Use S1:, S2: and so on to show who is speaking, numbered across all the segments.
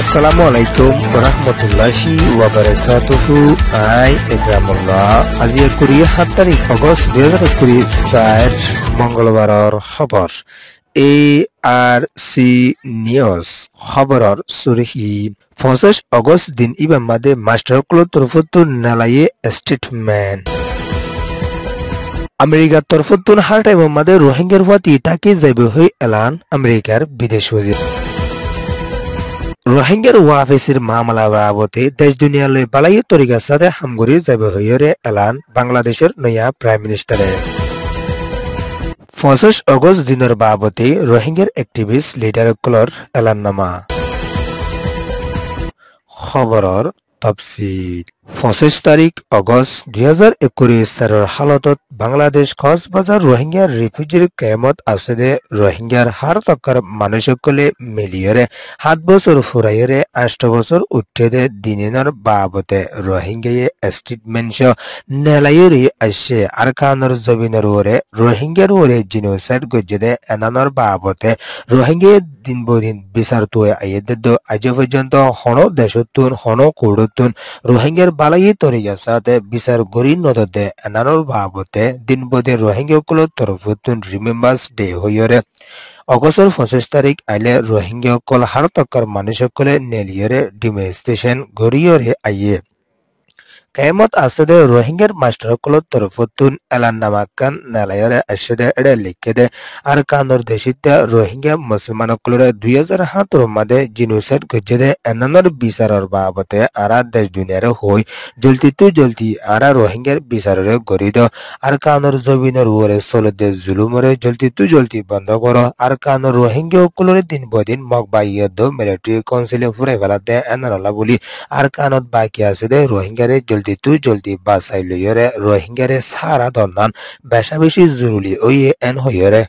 S1: Assalamu alaikum warahmatullahi wabarakatuhu. I Ikramullah. আজিৰ 7 তাৰিখ August 2024 মঙ্গলবাৰৰ খবৰ। ARC নিউজ খবৰৰ সুৰখি 25 আগষ্ট দিন ইবা মাদে মাস্টাৰ ক্লৰ তৰফতো নালায়ে ষ্টেটমেন্ট। আমেৰিকাৰ তৰফতো হার টাইম মাদে রোহিঙ্গার ওয়াতি তাকে যাইব হই এলান আমেরিকার বিদেশ সচিব। রোহিঙ্গার ওয়াফেসির মামলা বাবতে দেশ দুনিয়ালৈ বালাই তরিকার সাথে হামগুড়ি যাব হইরে এলান বাংলাদেশের নয়া প্রাইম মিনিস্টারে। 25 আগষ্ট দিনের বাবতে রোহিঙ্গার এক্টিভিস্ট লিডারসকলৰ এলাননামা। খবৰৰ তফসিল 25 তারিখ আগষ্ট 2021 সালের হালতত বাংলাদেশ কক্সবাজার রোহিঙ্গা রিফিউজির ক্যাম্পত আছে রোহিঙ্গার হার টকার মানুষসকলে মিলিয়রে 7 বছর ফুরাইরে 8 বছর উঠে দিনের বাবতে রোহিঙ্গায়ে স্টেটমেন্ট নেলাইরি আসছে আর কানর জবিনের ওরে রোহিঙ্গার ওরে জিনোসাইড গজ্জে এনানোর বাবতে রোহিঙ্গায়ে দিন বদিন বিচার তুয়ে আইয়েদ আজ পর্যন্ত হন দেশতুন হন কোড়তুন রোহিঙ্গার বালাই তরিকা সাথে বিচার গড়ি নদতে এনানোর বাবতে দিন বদিন রোহিঙ্গাসকলৰ তরফতুন রিমেম্বার্স ডে হইরে অগস্টৰ 25 তারিখ আইলে রোহিঙ্গাসকল হার টকার মানুষসকলে নেলিয়রে ডিমেস্টেশন গড়িয়রে আইয়ে কেমত আসলে রোহিঙ্গার মাস্টারসকলৰ তরফতুন এলাননামাকান নেলায়রে আসলে এড়ে লিখে দে আর কানর দেশিতা রোহিঙ্গা মুসলমানসকলরে 2007 মাদে জিনোসাইড গজ্জে দে এনানোর বিচারর বাবতে আরা দেশ দুনিয়ারে হই জলদি আরা রোহিঙ্গার বিচাররে গড়ি দ আর কানর জবিনের ওরে চলে দে জুলুমরে জলদি বন্ধ করো আর কানর রোহিঙ্গাসকলরে দিন বদিন মগ বাইয়ে দ মিলিটারি কাউন্সিলে ফুরাই ফেলা দে এনানলা বলি আর কানত বাকি আছে দে রোহিঙ্গারে জলদি বাসাই লইরে রোহিঙ্গারে সারা দন্নান বেশা বেশি জরুরি ওই এন হইরে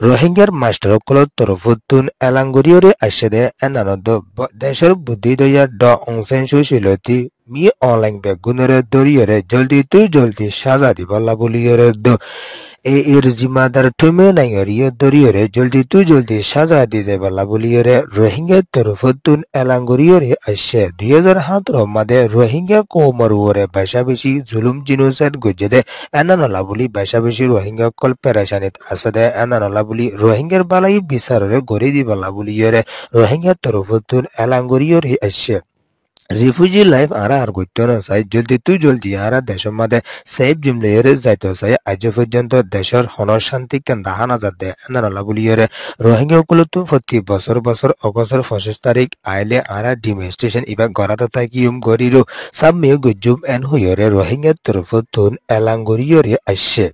S1: রোহিঙ্গার মাস্টারসকলৰ তরফতুন এলাঙ্গুরিয়রে আসে দে এনানদ দেশের বুদ্ধি দইয়া ড অংসেন সুশীলতি মি অনলাইন বেগুনরে দরিয়রে জলদি সাজা দিবলা বলিয়রে দ এর জিম্মাদার তুমে নাইরিয় দরিয়রে জলদি সাজা দি যাইবলা বলিয়রে রোহিঙ্গার তরফতুন এলাঙ্গুরিয়রে আসে 2017 মাদে রোহিঙ্গা কৌমর ওরে বেশা বেশি জুলুম জিনোসাইড গজ্জে দে এনানলা বলি বেশা বেশি রোহিঙ্গা কল পেরেশানিত আছে দে এনানলা বলি রোহিঙ্গার বালাই বিচাররে গড়ি দিবলা বলিয়রে রোহিঙ্গার তরফতুন এলাঙ্গুরিয়রে আসে রিফিউজি লাইফ আরা আর গইতো না চাই জলদি আরা দেশের মাঝে সেফ জিমলেয়রে যাইতো চাই আজ পর্যন্ত দেশের হনর শান্তি কেন দেখা না যাতে এনারলা বলিয়রে রোহিঙ্গাসকলতো প্রতি বছর অগস্টর 25 তারিখ আইলে আরা ডিমেস্টেশন ইবা গড়াতো তাকিউম গড়িরো সাবমিও গজ্জুম এন হইয়রে রোহিঙ্গার তরফতুন এলাঙ্গুরিয়রে আসছে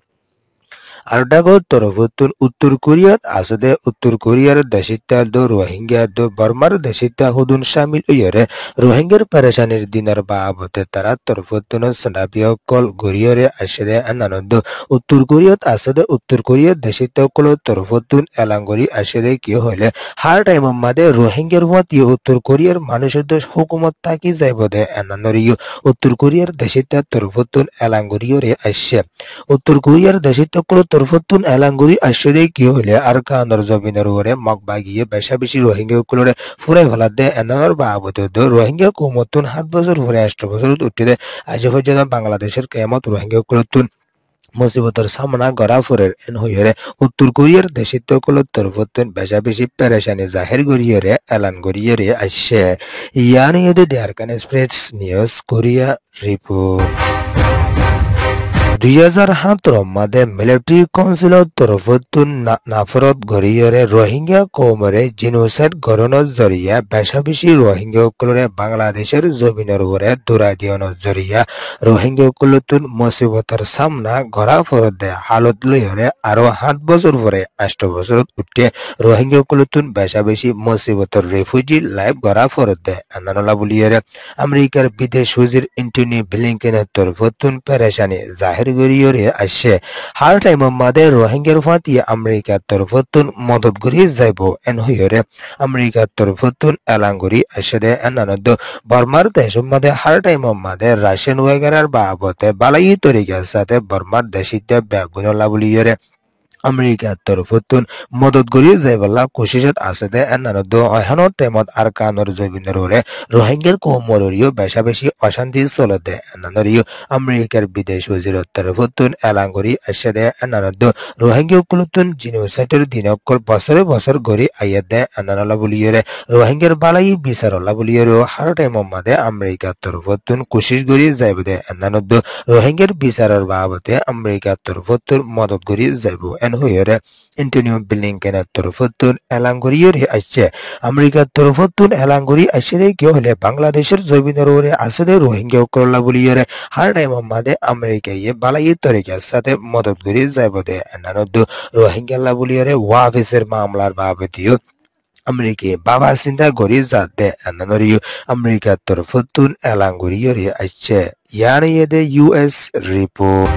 S1: আরডাগর তরফতুন উত্তর কোরিয়াত আসদে উত্তর কোরিয়ার দেশিতা দো রোহিঙ্গা দো বর্মার দেশিতা হুদুন শামিল হইরে রোহিঙ্গার পেরেশানির দিনের বাবতে তারা তরফতুন সনাবিয় কল গড়িয়রে আসদে আনন্দ উত্তর কোরিয়াত আসদে উত্তর কোরিয়ার দেশিতা কল তরফতুন এলাঙ্গরি আসদে কি হইলে হার টাইম মাদে রোহিঙ্গার ওয়াতি উত্তর কোরিয়ার মানুষের দেশ হুকুমত তাকি যাইব দে আনন্দরিয় উত্তর কোরিয়ার দেশিতা তরফতুন এলাঙ্গরিয়রে আসছে উত্তর কোরিয়ার দেশিতা কল তরফতুন এলাঙ্গুরি আসলে কি হইলে আর কানর জমিনের ওরে মগ বাগিয়ে বেশা বেশি রোহিঙ্গাসকলরে ফুরাই ফেলা দে এনানোর বাবদ রোহিঙ্গা কৌমতুন 7 বছর ফুরে 8 বছর উঠে দে আজ পর্যন্ত বাংলাদেশের কেমত রোহিঙ্গাসকলতুন মুসিবতের সামনা গড়া ফুরের এন হইরে উত্তর কোরিয়ার দেশিতকলর তরফতুন বেশা বেশি পেরেশানি জাহির গড়িয়রে এলান গড়িয়রে আসছে ইয়ান ইয়েদে ডেয়ারকান স্প্রেডস নিউজ কোরিয়া রিপোর্ট 2017 মাদে মিলিটারি কাউন্সিলৰ তরফতুন নাফরত গড়িয়রে রোহিঙ্গা কৌমরে জিনোসাইড গড়নৰ জরিয়া বেশা বেশি রোহিঙ্গাসকলরে বাংলাদেশের জমিনের ওরে দৌড়াই দিয়নৰ জরিয়া রোহিঙ্গাসকলতুন মুসিবতের সামনা গড়া ফরত দে হালত লইরে আরো 7 বছর পরে 8 বছরত উঠে রোহিঙ্গাসকলতুন বেশা বেশি মুসিবতের রিফিউজি লাইফ গড়া ফরত দে আনানলা বলিয়রে আমেরিকার বিদেশ সচিব অ্যান্টনি ব্লিংকেনের তরফতুন পেরেশানি জাহির গড়িয়রে আসছে হার টাইম মাদে রোহিঙ্গার ফাতি আমেরিকার তরফতুন মদত গড়িয়ে যাইব এন হইরে আমেরিকার তরফতুন এলাঙ্গুরি আসে দে এনানদ বর্মার দেশ মাদে হার টাইম মাদে রাশিয়ান ওয়েগারার বাবতে বালাই তরিকার সাথে বর্মার দেশিতে বেগুনলা বলিয়রে আমেরিকার তরফতুন মদত গড়ি যাইবলা কোশিশত আছে দে এনারদ অহনত টেমত আর কানর জবিনরে রোহিঙ্গার কোমরিও বেশা বেশি অশান্তি চলে দে এনানরিও আমেরিকার বিদেশ ওজিরত তরফতুন এলাঙ্গরি আসে দে এনারদ রোহিঙ্গা কুলতুন জিনোসাইটের দিনকল বছরে বছর গড়ি আইয়া দে এনানলা বলিয়রে রোহিঙ্গার বালাই বিচারলা বলিয়রে হার টাইম মাদে আমেরিকার তরফতুন কোশিশ গড়ি যাইব দে এনানদ রোহিঙ্গার বিচারের বাবতে আমেরিকার তরফতুন মদত গড়ি যাইব হইরে এন্টনিও ব্লিংকেনের তরফতুন এলাঙ্গরিয়রে আসছে আমেরিকার তরফতুন এলাঙ্গরি আসছে কেউ হলে বাংলাদেশের জৈবিনের ওরে আসে রোহিঙ্গা করলা বলিয়রে হার টাইম মাদে আমেরিকায় বালাই তরিকার সাথে মদত করি যাইব দে এনানদ রোহিঙ্গা বলিয়রে ওয়াফিসের মামলার বাবদিও আমেরিকায় বাবা চিন্তা করি যাতে এনানরিও আমেরিকার তরফতুন এলাঙ্গরিয়রে আসছে ইয়ানিয়েদে ইউএস রিপোর্ট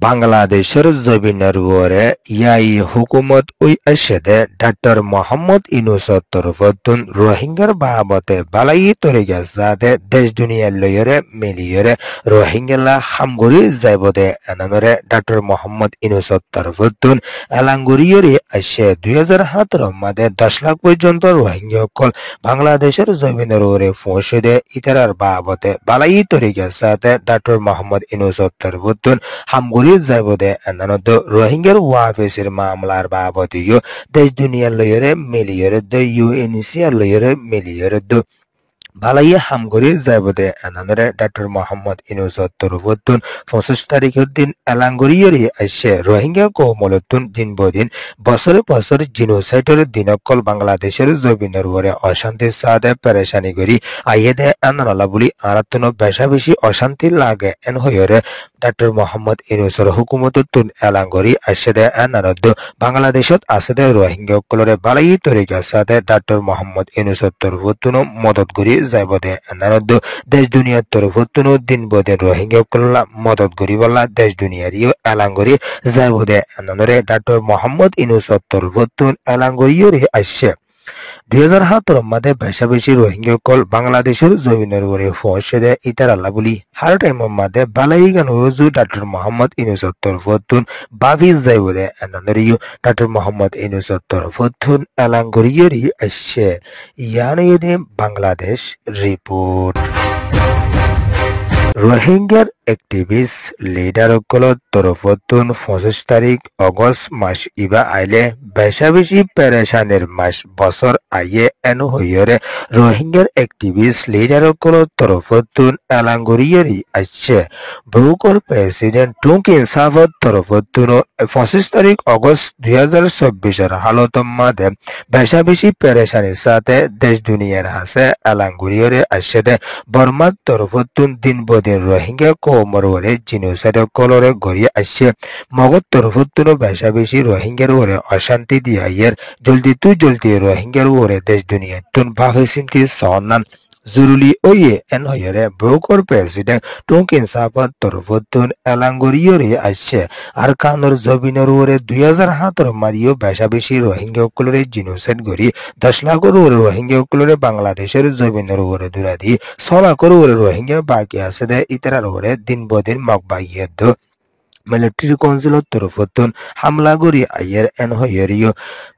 S1: বাংলাদেশের জমিনের ওরে ইয়াই হুকুমত ওই আসেদে ডাক্তার মোহাম্মদ ইউনূসের তরফতুন রোহিঙ্গার বাবতে বালাই তরিকা যাতে দেশ দুনিয়ার লয়রে মিলিয়রে রোহিঙ্গালা হামগরি যাইবদে এনানরে ডাক্তার মোহাম্মদ ইউনূসের তরফতুন এলাঙ্গুরিয়রে আসে 2017 মাদে 10 লাখ পর্যন্ত রোহিঙ্গা সকল বাংলাদেশের জমিনের ওরে পৌঁছে দে ইতারার বাবতে বালাই তরিকা যাতে ডাক্তার মোহাম্মদ ইউনূসের তরফতুন হামগরি যাইবদে এনানদ রোহিঙ্গার ওয়াফিসের মামলার বাবদিও দেশ দুনিয়ার লয়রে মিলিয়রে দ ইউএনসিআর লয়রে মিলিয়রে দ বালাইয়া হামগরি যাইবদে এনানরে ডাক্তার মোহাম্মদ ইউনূসের তরফতুন 25 তারিখের দিন এলাঙ্গরিয়রে আসে রোহিঙ্গা কৌমলতুন দিন বদিন বছরে বছর জিনোসাইটের দিনকল বাংলাদেশের জমিনের ওরে অশান্তি সাদে পেরেশানি করি আইয়ে দে এনানলা বলি আরাতন বেশা বেশি অশান্তি লাগে এন হইরে ডাক্তার মোহাম্মদ ইউনূসের হুকুমতুন এলাঙ্গরি আসে দে এনানদ বাংলাদেশত আছে দে রোহিঙ্গা সকলরে বালাই তরিকা সাথে ডাক্তার মোহাম্মদ ইউনূসের তরফতুন মদত করি যাইবদে এনানদ দেশ দুনিয়ার তরফতুন দিন বদিন রোহিঙ্গা সকললা মদত করি বলা দেশ দুনিয়ারিও এলাঙ্গরি যাইবদে এনানরে ডাক্তার মোহাম্মদ ইউনূসের তরফতুন এলাঙ্গরিয়রে আসছে 2017 মাদে বেশা বেশি রোহিঙ্গা কল বাংলাদেশের জমিনের ওরে পৌঁছে দে ইতারাল্লা বলি হার টাইম মাদে বালাই গান রজু ডাক্তার মোহাম্মদ ইউনূসের তরফতুন বাবি যাইবদে এনানরিও ডাক্তার মোহাম্মদ ইউনূসের তরফতুন এলাঙ্গরিয়রি আসছে ইয়ানিয়েদে বাংলাদেশ রিপোর্ট রোহিঙ্গার অ্যাক্টিভিস্ট লিডারসকলৰ তরফতুন 25 তারিখ অগস্ট মাস ইবা আইলে বেশা বেশি পেরেশানির মাস বছর আইয়ে এনো হইরে রোহিঙ্গার অ্যাক্টিভিস্ট লিডারসকলৰ তরফতুন এলাঙ্গরিয়রি আসছে ব্রুকর প্রেসিডেন্ট টুক ইনসাফত তরফতুন 25 তারিখ অগস্ট 2024 হালত মাদে বেশা বেশি পেরেশানির সাথে দেশ দুনিয়ার হাসে এলাঙ্গরিয়রে আসছে দে বর্মার তরফতুন দিন বদিন রোহিঙ্গা কোমর ওরে জিনোসাইড কলরে গড়িয়ে আসছে মগর তরফতুন বেশা বেশি রোহিঙ্গার ওরে অশান্তি দিয়াইয়ের জলদি রোহিঙ্গার ওরে দেশ দুনিয়া তুন ভাবে চিন্তি সন্নান জরুরি ওয়ে এন হইরে ব্রোকর প্রেসিডেন্ট টুক ইনসাফত তরফতুন এলাঙ্গরিয়রে আসছে আর কানর জবিনের ওরে 2017 মারিও বেশা বেশি রোহিঙ্গা সকলরে জিনোসাইড গড়ি 10 লাখের ওরে রোহিঙ্গা সকলরে বাংলাদেশের জবিনের ওরে দুরাদি 6 লাখের ওরে রোহিঙ্গা বাকি আছে দে ইতারার ওরে দিন বদিন মগবাইয়ে দ মিলিটারি কাউন্সিলত তরফতুন হামলা গড়ি আইয়ের এন হইরিও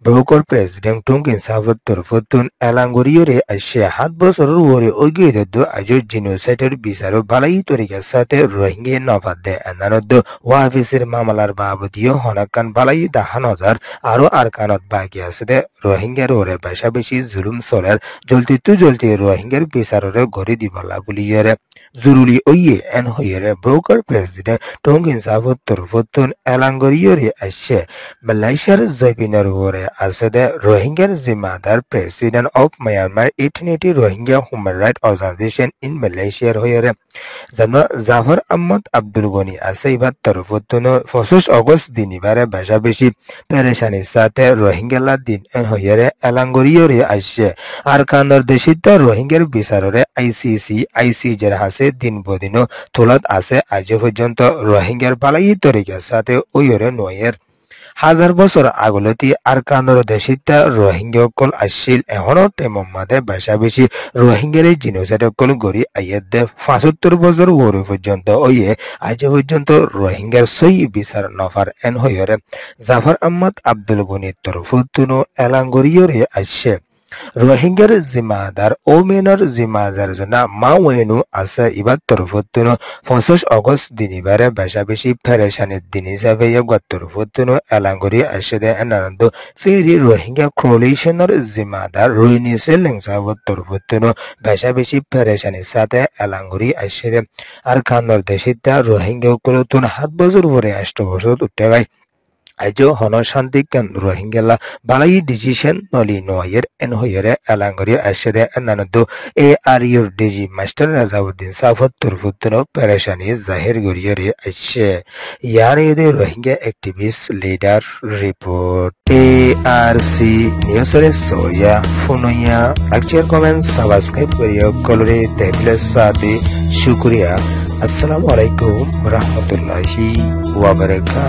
S1: ব্রোকর প্রেসিডেন্ট টুক ইনসাফত তরফতুন এলাঙ্গরিয়রে আসছে 7 বছরের ওরে ওগিয়ে দ আজ জিনোসাইটের বিচারও বালাই তরিকার সাথে রোহিঙ্গা নবাদ দে এনানদ ওয়াফিসের মামলার বাবদিও হনাকান বালাই 10,000 আরো আরকানত বাকি আছে দে রোহিঙ্গার ওরে বেশা বেশি জুলুম চলের জলদি রোহিঙ্গার বিচাররে গড়ি দিবলা বলিয়রে জরুরি ওয়ে এন হইরে ব্রোকর প্রেসিডেন্ট টুক ইনসাফত তরফতুন এলাঙ্গরিয়রে আসছে মালয়েশিয়ার জবিনের ওরে আছে দে রোহিঙ্গার জিম্মাদার প্রেসিডেন্ট অফ মায়ানমার ইটনিটি Rohingya human right organisation in মালয়েশিয়ার হইরে জাফর আহমদ আব্দুল গনি আছে ইবার তরফতুন 25 অগস্ট দিনিবারে বেশা বেশি পেরেশানির সাথে রোহিঙ্গালা দিন হইরে এলাঙ্গরিয়রে আসছে আর কানর দেশিত রোহিঙ্গার বিচাররে আইসিজের হাসে দিন বদিনও তোলাত আছে আজ পর্যন্ত রোহিঙ্গার বালাই তরিকার সাথে ওইরে নয়ের হাজার বছর আগলতি আরকানোর দেশিতা রোহিঙ্গাসকল আসছিল এখনো তেমন মাদে বেশা বেশি রোহিঙ্গার জিনোসাইডসকল গড়ি আইয়াদে ৭৫ বছর ওরে পর্যন্ত ওয়ে আজ পর্যন্ত রোহিঙ্গার সই বিচার নফার এন হইরে জাফর আহমদ আব্দুল গনির তরফুতুনো এলাঙ্গরিয়রে আসছে রোহিঙ্গার জিম্মাদার ওমেনের জিম্মাদার জনা মাওয়েনু আছে ইবার তরফুতুনো ২৫ অগস্ট দিনিবারে বেশা বেশি পেরেশানির দিন হিসাবে ইয়গত তরফুতুনো এলাঙ্গরি আসছে এনারন্দ ফেরি রোহিঙ্গা কোয়ালিশনের জিম্মাদার রুইনিসে লেংসাবত তরফুতুনো বেশা বেশি পেরেশানির সাথে এলাঙ্গরি আসছে আর খানোর দেশিতা রোহিঙ্গা কুলতুন ৭ বছর পরে ৮ বছর উঠতে গায় আইজো হন শান্তি কেন রোহিঙ্গালা বালাই ডিসিশন নলি নোয়ের এন হইরে এলাঙ্গরি আসছে এনানদু এ আর ইউর ডিজি মাস্টার রাজাউদ্দিন সাফত তুরফুতুনো পেরেশানি জাহির গরিয়রে আসছে ইয়ার এদে রোহিঙ্গা অ্যাক্টিভিস্ট লিডার রিপোর্ট এ আর সি নিউজরে সোয়া ফুনইয়া লাইক কমেন্ট সাবস্ক্রাইব করিও কলরে দেখলে সাথে শুকরিয়া আসসালামু আলাইকুম ওয়া রাহমাতুল্লাহি ওয়া বারাকাতুহু।